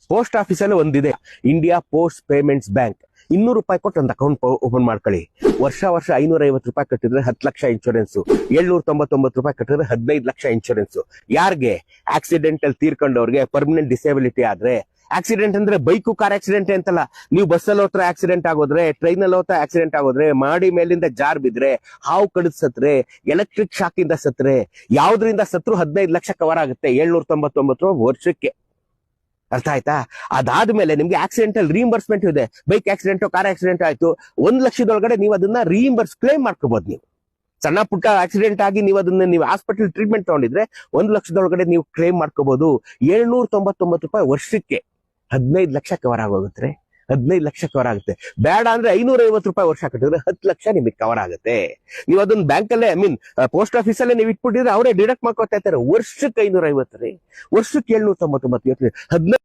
Post ಆಫೀಸಲ್ಲಿ ಒಂದಿದೆ, India post payments bank. 200 ರೂಪಾಯಿ ಕೊಟ್ಟು ಒಂದು ಅಕೌಂಟ್ ಓಪನ್ ಮಾಡ್ಕೊಳ್ಳಿ. ವರ್ಷ 550 ರೂಪಾಯಿ ಕಟ್ಟಿದ್ರೆ 10 ಲಕ್ಷ ಇನ್ಶೂರೆನ್ಸ್, 799 ರೂಪಾಯಿ ಕಟ್ಟಿದ್ರೆ 15 ಲಕ್ಷ ಇನ್ಶೂರೆನ್ಸ್. ಯಾರಿಗೆ? ಆಕ್ಸಿಡೆಂಟಲ್ ತೀರ್ಕೊಂಡವ್ರಿಗೆ, ಪರ್ಮನೆಂಟ್ ಡಿಸೇಬಿಲಿಟಿ ಆದ್ರೆ. ಆಕ್ಸಿಡೆಂಟ್ ಅಂದ್ರೆ ಬೈಕು ಕಾರ್ ಆಕ್ಸಿಡೆಂಟ್ ಅಂತಲ್ಲ. ನೀವು ಬಸ್ಸಲ್ಲಿ ಹೋತ್ರ ಆಕ್ಸಿಡೆಂಟ್ ಆಗೋದ್ರೆ, ಟ್ರೈನಲ್ಲಿ ಹೋತ್ರ ಆಕ್ಸಿಡೆಂಟ್ ಆಗೋದ್ರೆ, ಮಾಡಿ ಮೇಲಿಂದ ಜಾರ್ ಬಿದ್ರೆ, ಹಾವು ಕಡಿದ್ ಸತ್ರೆ, ಎಲೆಕ್ಟ್ರಿಕ್ ಶಾಕ್ ಇಂದ ಸತ್ರೆ, ಯಾವ್ದ್ರಿಂದ ಸತ್ರು 15 ಲಕ್ಷ ಕವರ್ ಆಗುತ್ತೆ 799 ರೂಪಾಯಿ ವರ್ಷಕ್ಕೆ. ಅರ್ಥ ಆಯ್ತಾ? ಅದಾದ್ಮೇಲೆ ನಿಮ್ಗೆ ಆಕ್ಸಿಡೆಂಟಲ್ ರೀಇಂಬರ್ಸ್ಮೆಂಟ್ ಇದೆ. ಬೈಕ್ ಆಕ್ಸಿಡೆಂಟ್, ಕಾರ್ ಆಕ್ಸಿಡೆಂಟ್ ಆಯ್ತು, 1 ಲಕ್ಷದೊಳಗಡೆ ನೀವು ಅದನ್ನ ಕ್ಲೇಮ್ ಮಾಡ್ಕೋಬಹುದು. ನೀವು ಸಣ್ಣ ಪುಟ್ಟ ಆಕ್ಸಿಡೆಂಟ್ ಆಗಿ ನೀವು ಹಾಸ್ಪಿಟಲ್ ಟ್ರೀಟ್ಮೆಂಟ್ ತಗೊಂಡಿದ್ರೆ 1 ಲಕ್ಷದೊಳಗಡೆ ನೀವು ಕ್ಲೇಮ್ ಮಾಡ್ಕೋಬಹುದು. 799 ರೂಪಾಯಿ ವರ್ಷಕ್ಕೆ 15 ಲಕ್ಷ ಕವರ್ ಆಗೋಗುತ್ತೆ. 15 ಲಕ್ಷ ಕವರ್ ಆಗುತ್ತೆ. ಬೇಡ ಅಂದ್ರೆ 550 ರೂಪಾಯಿ ವರ್ಷ ಕಟ್ಟಿದ್ರೆ 10 ಲಕ್ಷ ನಿಮಗೆ ಕವರ್ ಆಗುತ್ತೆ. ನೀವು ಅದನ್ನ ಬ್ಯಾಂಕಲ್ಲೇ, ಪೋಸ್ಟ್ ಆಫೀಸಲ್ಲೇ ನೀವು ಇಟ್ಬಿಟ್ಟಿದ್ರೆ ಅವರೇ ಡಿಡಕ್ಟ್ ಮಾಡ್ಕೊತಾ ಇರ್ತಾರೆ. ವರ್ಷಕ್ಕೆ 550 ರೀ, ವರ್ಷಕ್ಕೆ 799. 15